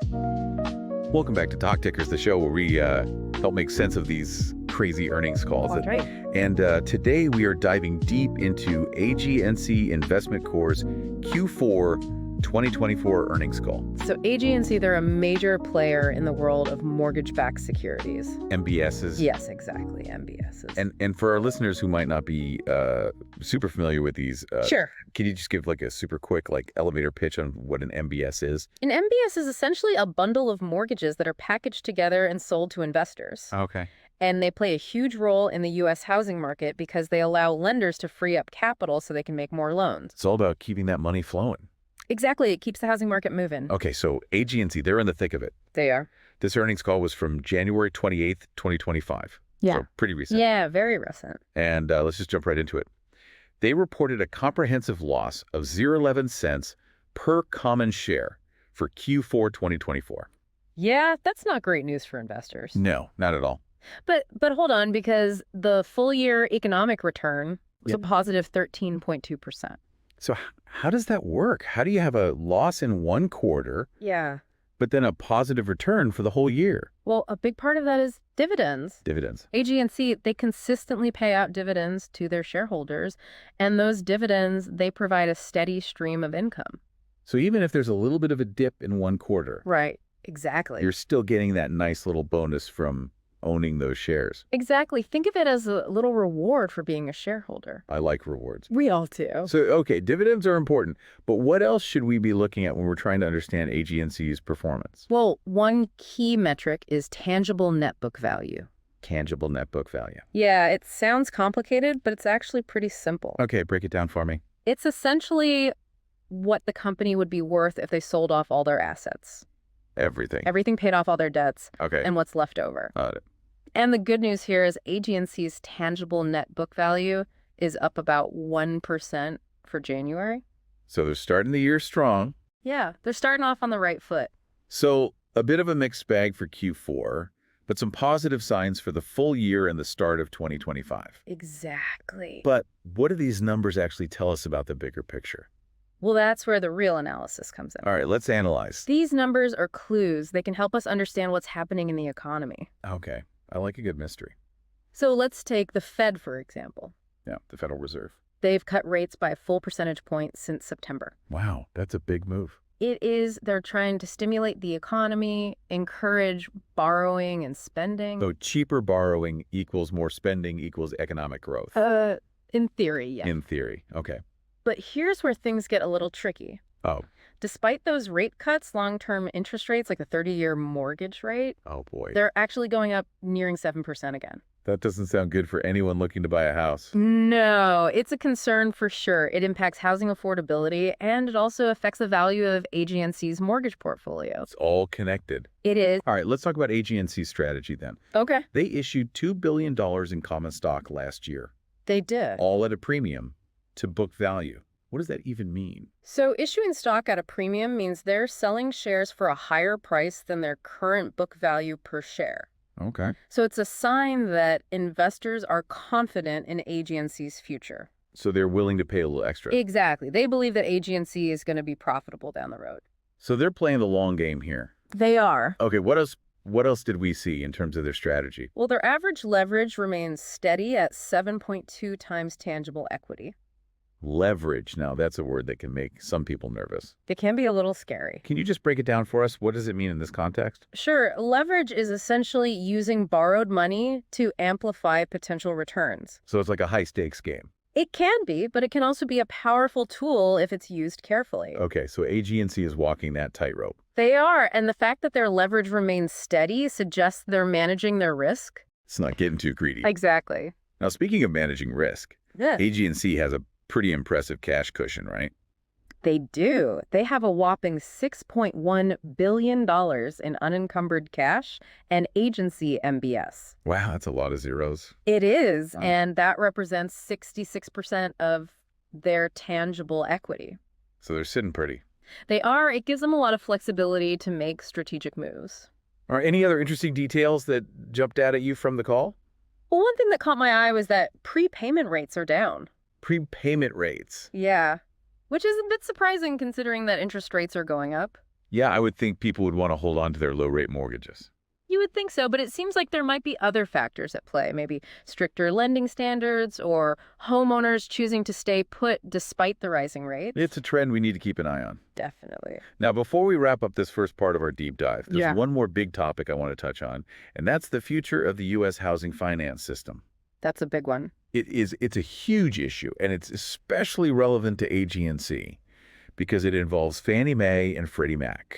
Welcome back to Talk Tickers, the show where we help make sense of these crazy earnings calls. That's right. And today we are diving deep into AGNC Investment Corp's Q4 2024 earnings call. So AGNC, they're a major player in the world of mortgage-backed securities. MBSs. Yes, exactly, MBSs. And for our listeners who might not be super familiar with these, Sure. Can you just give like a super quick elevator pitch on what an MBS is? An MBS is essentially a bundle of mortgages that are packaged together and sold to investors. Okay. And they play a huge role in the U.S. housing market because they allow lenders to free up capital so they can make more loans. It's all about keeping that money flowing. Exactly. It keeps the housing market moving. Okay, so AGNC, they're in the thick of it. They are. This earnings call was from January 28th, 2025. Yeah. So pretty recent. Yeah, very recent. And let's just jump right into it. They reported a comprehensive loss of 0.11 cents per common share for Q4 2024. Yeah, that's not great news for investors. No, not at all. But hold on, because the full year economic return was a positive 13.2%. So how does that work? How do you have a loss in one quarter, Yeah. but then a positive return for the whole year? Well, a big part of that is dividends. Dividends. AGNC, they consistently pay out dividends to their shareholders, and those dividends, they provide a steady stream of income. So even if there's a little bit of a dip in one quarter, Right. Exactly. you're still getting that nice little bonus from owning those shares. Exactly. Think of it as a little reward for being a shareholder. I like rewards. We all do. So, okay, dividends are important, but what else should we be looking at when we're trying to understand AGNC's performance? Well, one key metric is tangible net book value. Tangible net book value. Yeah, it sounds complicated, but it's actually pretty simple. Okay, break it down for me. It's essentially what the company would be worth if they sold off all their assets. Everything. Everything paid off all their debts Okay. and what's left over. Got it. And the good news here is AGNC's tangible net book value is up about 1% for January. So they're starting the year strong. Yeah, they're starting off on the right foot. So a bit of a mixed bag for Q4, but some positive signs for the full year and the start of 2025. Exactly. But what do these numbers actually tell us about the bigger picture? Well, that's where the real analysis comes in. All right, let's analyze. These numbers are clues. They can help us understand what's happening in the economy. Okay, I like a good mystery. So let's take the Fed, for example. Yeah, the Federal Reserve. They've cut rates by a full percentage point since September. Wow, that's a big move. They're trying to stimulate the economy, encourage borrowing and spending. So cheaper borrowing equals more spending equals economic growth. In theory, yeah. In theory, okay. But here's where things get a little tricky. Oh. Despite those rate cuts, long-term interest rates, like the 30-year mortgage rate, Oh, boy. they're actually going up nearing 7% again. That doesn't sound good for anyone looking to buy a house. No, it's a concern for sure. It impacts housing affordability, and it also affects the value of AGNC's mortgage portfolio. It's all connected. It is. All right, let's talk about AGNC's strategy then. Okay. They issued $2 billion in common stock last year, They did. all at a premium to book value. What does that even mean? So issuing stock at a premium means they're selling shares for a higher price than their current book value per share. Okay. So it's a sign that investors are confident in AGNC's future. So they're willing to pay a little extra. Exactly. They believe that AGNC is going to be profitable down the road. So they're playing the long game here. They are. Okay, what else did we see in terms of their strategy? Well, their average leverage remains steady at 7.2 times tangible equity. Leverage. Now, that's a word that can make some people nervous. It can be a little scary. Can you just break it down for us? What does it mean in this context? Sure. Leverage is essentially using borrowed money to amplify potential returns. So it's like a high-stakes game. It can be, but it can also be a powerful tool if it's used carefully. Okay, so AGNC is walking that tightrope. They are, and the fact that their leverage remains steady suggests they're managing their risk. It's not getting too greedy. Exactly. Now, speaking of managing risk, Yeah. AGNC has a pretty impressive cash cushion, right? They do. They have a whopping $6.1 billion in unencumbered cash and agency MBS. Wow, that's a lot of zeros. It is, Wow. and that represents 66% of their tangible equity. So they're sitting pretty. They are. It gives them a lot of flexibility to make strategic moves. All right, any other interesting details that jumped out at you from the call? Well, one thing that caught my eye was that prepayment rates are down. Prepayment rates. Yeah, which is a bit surprising considering that interest rates are going up. Yeah, I would think people would want to hold on to their low-rate mortgages. You would think so, but it seems like there might be other factors at play, maybe stricter lending standards or homeowners choosing to stay put despite the rising rates. It's a trend we need to keep an eye on. Definitely. Now, before we wrap up this first part of our deep dive, there's Yeah. one more big topic I want to touch on, and that's the future of the U.S. housing finance system. That's a big one. It's a huge issue, and it's especially relevant to AGNC because it involves Fannie Mae and Freddie Mac.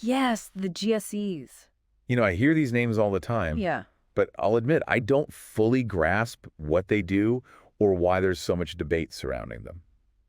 Yes, the GSEs. You know, I hear these names all the time, Yeah. but I'll admit I don't fully grasp what they do or why there's so much debate surrounding them.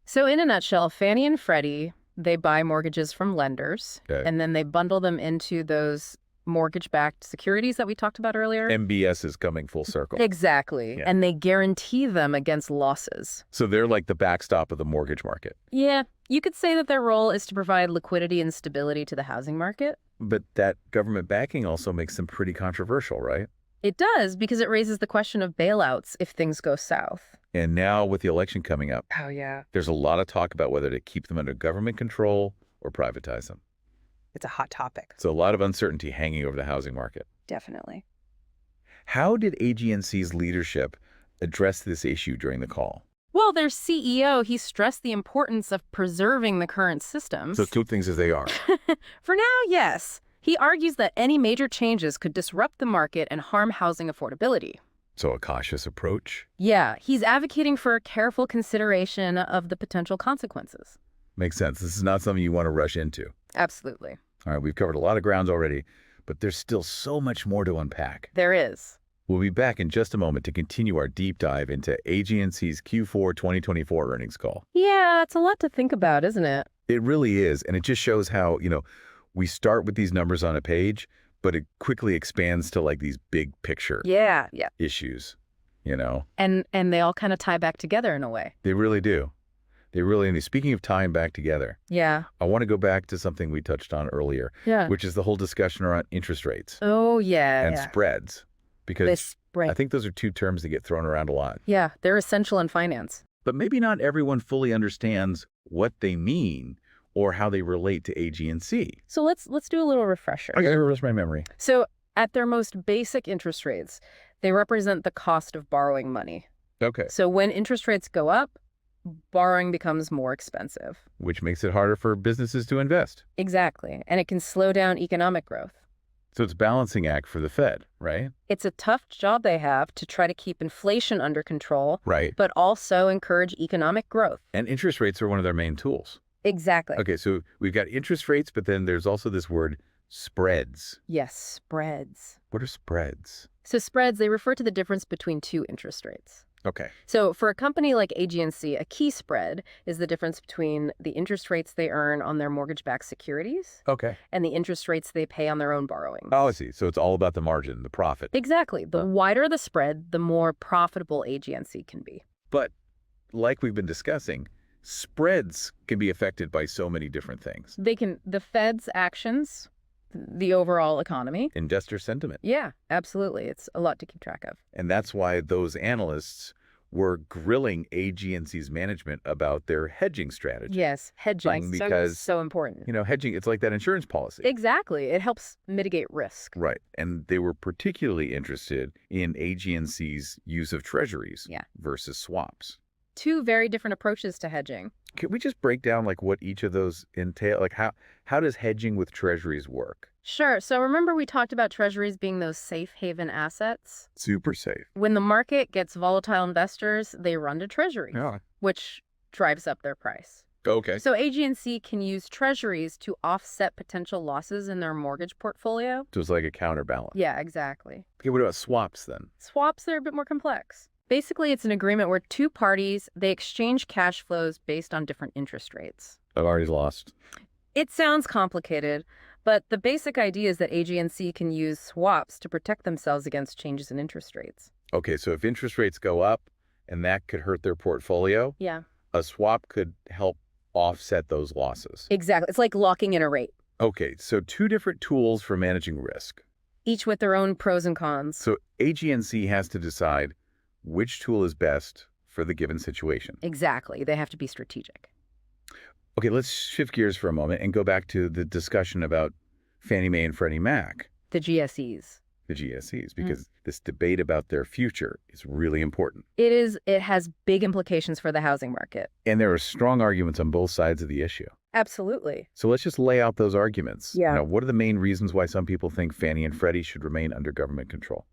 So in a nutshell, Fannie and Freddie, they buy mortgages from lenders, Okay. and then they bundle them into those mortgage-backed securities that we talked about earlier. MBS is coming full circle. Exactly. Yeah. And they guarantee them against losses. So they're like the backstop of the mortgage market. Yeah, you could say that their role is to provide liquidity and stability to the housing market. But that government backing also makes them pretty controversial, right? It does, because it raises the question of bailouts if things go south. And now with the election coming up, Oh, yeah. there's a lot of talk about whether to keep them under government control or privatize them. It's a hot topic. So a lot of uncertainty hanging over the housing market. Definitely. How did AGNC's leadership address this issue during the call? Well, their CEO, he stressed the importance of preserving the current systems. So keep things as they are. For now, yes. He argues that any major changes could disrupt the market and harm housing affordability. So a cautious approach? Yeah, he's advocating for a careful consideration of the potential consequences. Makes sense. This is not something you want to rush into. Absolutely. All right, we've covered a lot of grounds already, but there's still so much more to unpack. There is. We'll be back in just a moment to continue our deep dive into AGNC's Q4 2024 earnings call. Yeah, it's a lot to think about, isn't it? It really is, and it just shows how, we start with these numbers on a page, but it quickly expands to like these big picture Yeah. issues, And they all kind of tie back together in a way. They really do. They really, and speaking of tying back together, Yeah. I want to go back to something we touched on earlier, Yeah. which is the whole discussion around interest rates Oh, yeah. and spreads, The because spread. I think those are two terms that get thrown around a lot. Yeah, they're essential in finance. But maybe not everyone fully understands what they mean or how they relate to AGNC. So let's do a little refresher. Okay, refresh my memory. So at their most basic interest rates, they represent the cost of borrowing money. Okay. So when interest rates go up, borrowing becomes more expensive. Which makes it harder for businesses to invest. Exactly. And it can slow down economic growth. So it's a balancing act for the Fed, right? It's a tough job they have to try to keep inflation under control, Right. but also encourage economic growth. And interest rates are one of their main tools. Exactly. Okay, so we've got interest rates, but then there's also this word spreads. Yes, spreads. What are spreads? So spreads, they refer to the difference between two interest rates. Okay. So for a company like AGNC, a key spread is the difference between the interest rates they earn on their mortgage-backed securities Okay. and the interest rates they pay on their own borrowings. Oh, I see. So it's all about the margin, the profit. Exactly. The wider the spread, the more profitable AGNC can be. But like we've been discussing, spreads can be affected by so many different things. The Fed's actions, the overall economy. Investor sentiment. Yeah, absolutely. It's a lot to keep track of. And that's why those analysts were grilling AGNC's management about their hedging strategy. Yes, hedging. Because, so important. Hedging, it's like that insurance policy. Exactly. It helps mitigate risk. Right. And they were particularly interested in AGNC's use of treasuries versus swaps. Two very different approaches to hedging. Can we just break down like what each of those entail? Like how does hedging with treasuries work? Sure. So remember we talked about treasuries being those safe haven assets? Super safe. When the market gets volatile investors, they run to treasuries, which drives up their price. Okay. So AGNC can use treasuries to offset potential losses in their mortgage portfolio. So it's like a counterbalance. Yeah, exactly. Okay, what about swaps then? Swaps, they're a bit more complex. Basically, it's an agreement where two parties, they exchange cash flows based on different interest rates. I've already lost. It sounds complicated, but the basic idea is that AGNC can use swaps to protect themselves against changes in interest rates. Okay, so if interest rates go up and that could hurt their portfolio, a swap could help offset those losses. Exactly. It's like locking in a rate. Okay, so two different tools for managing risk. Each with their own pros and cons. So AGNC has to decide which tool is best for the given situation. Exactly. They have to be strategic. Okay, let's shift gears for a moment and go back to the discussion about Fannie Mae and Freddie Mac, The GSEs. the GSEs, because this debate about their future is really important. It has big implications for the housing market. And there are strong arguments on both sides of the issue. Absolutely. So let's just lay out those arguments. Yeah. What are the main reasons why some people think Fannie and Freddie should remain under government control?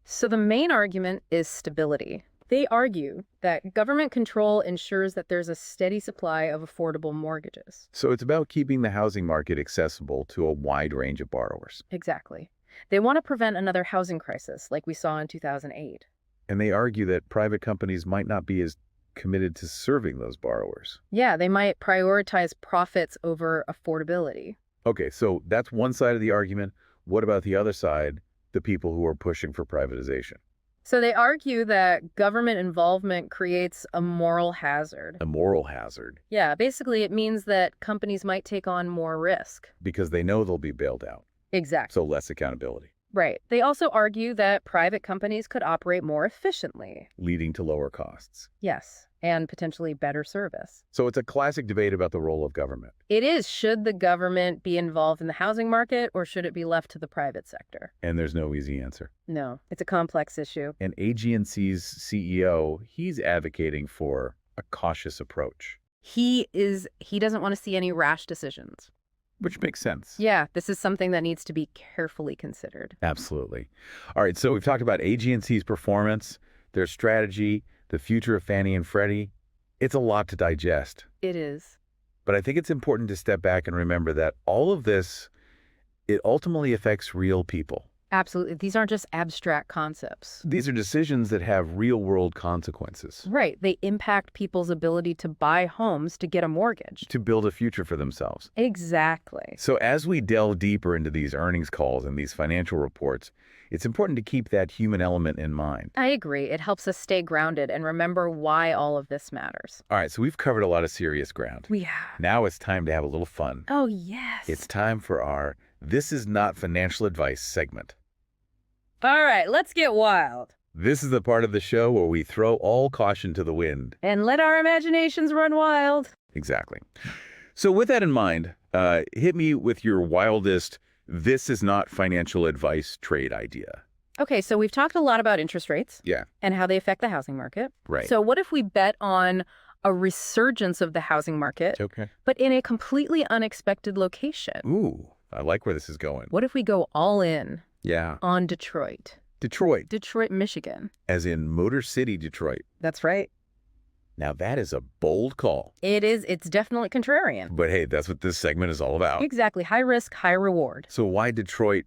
So the main argument is stability. They argue that government control ensures that there's a steady supply of affordable mortgages. So it's about keeping the housing market accessible to a wide range of borrowers. Exactly. They want to prevent another housing crisis like we saw in 2008. And they argue that private companies might not be as committed to serving those borrowers. Yeah, they might prioritize profits over affordability. Okay, so that's one side of the argument. What about the other side, the people who are pushing for privatization? So they argue that government involvement creates a moral hazard. A moral hazard, Yeah, basically it means that companies might take on more risk. because they know they'll be bailed out, Exactly. so less accountability, Right. They also argue that private companies could operate more efficiently. leading to lower costs. Yes, and potentially better service. So it's a classic debate about the role of government. It is, should the government be involved in the housing market or should it be left to the private sector? And there's no easy answer. No, it's a complex issue. And AGNC's CEO, he's advocating for a cautious approach, He doesn't want to see any rash decisions. which makes sense. Yeah, this is something that needs to be carefully considered. Absolutely. All right, so we've talked about AGNC's performance, their strategy, the future of Fannie and Freddie. It's a lot to digest. It is. But I think it's important to step back and remember that all of this, it ultimately affects real people. Absolutely. These aren't just abstract concepts. These are decisions that have real-world consequences, Right. They impact people's ability to buy homes to get a mortgage. to build a future for themselves. Exactly. So as we delve deeper into these earnings calls and these financial reports, it's important to keep that human element in mind. I agree. It helps us stay grounded and remember why all of this matters. All right, so we've covered a lot of serious ground. We have. Now it's time to have a little fun. Oh, yes. It's time for our This Is Not Financial Advice segment. All right, let's get wild. This is the part of the show where we throw all caution to the wind. And let our imaginations run wild. Exactly. So with that in mind, hit me with your wildest This Is Not Financial Advice trade idea. Okay, so we've talked a lot about interest rates. Yeah. And how they affect the housing market. Right. So what if we bet on a resurgence of the housing market, Okay. but in a completely unexpected location? Ooh, I like where this is going. What if we go all in Yeah. on Detroit? Detroit, Detroit, Michigan. as in Motor City, Detroit. That's right. Now that is a bold call. It is. It's definitely contrarian. But hey, that's what this segment is all about. Exactly. High risk, high reward. So why Detroit?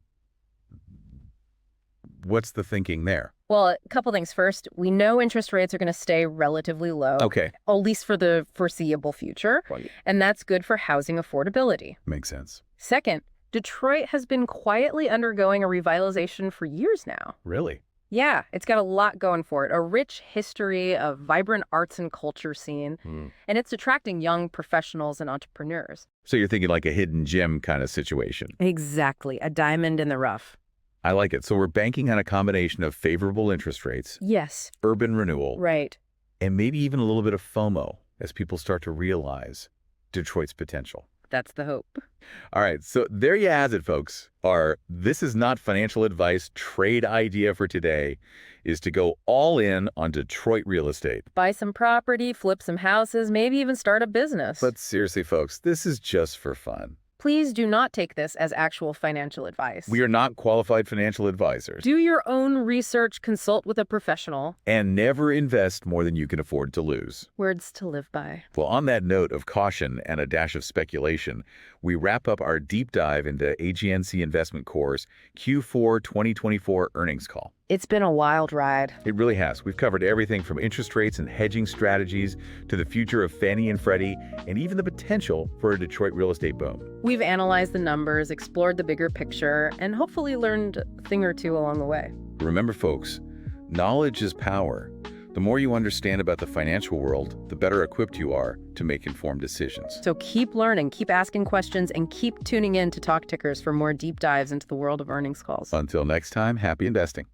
What's the thinking there? Well, a couple things. First, we know interest rates are going to stay relatively low, Okay. at least for the foreseeable future, Right. and that's good for housing affordability. Makes sense. Second, Detroit has been quietly undergoing a revitalization for years now. Really? Yeah, it's got a lot going for it, a rich history of vibrant arts and culture scene, and it's attracting young professionals and entrepreneurs. So you're thinking like a hidden gem kind of situation. Exactly, a diamond in the rough. I like it. So we're banking on a combination of favorable interest rates, Yes, urban renewal, right. and maybe even a little bit of FOMO as people start to realize Detroit's potential. That's the hope. All right, so there you have it, folks. Our This Is Not Financial Advice trade idea for today is to go all in on Detroit real estate. Buy some property, flip some houses, maybe even start a business. But seriously, folks, this is just for fun. Please do not take this as actual financial advice. We are not qualified financial advisors. Do your own research, consult with a professional. And never invest more than you can afford to lose. Words to live by. Well, on that note of caution and a dash of speculation, we wrap up our deep dive into AGNC Investment Corp's Q4 2024 earnings call. It's been a wild ride. It really has. We've covered everything from interest rates and hedging strategies to the future of Fannie and Freddie, and even the potential for a Detroit real estate boom. We've analyzed the numbers, explored the bigger picture, and hopefully learned a thing or two along the way. Remember, folks, knowledge is power. The more you understand about the financial world, the better equipped you are to make informed decisions. So keep learning, keep asking questions, and keep tuning in to Talk Tickers for more deep dives into the world of earnings calls. Until next time, happy investing.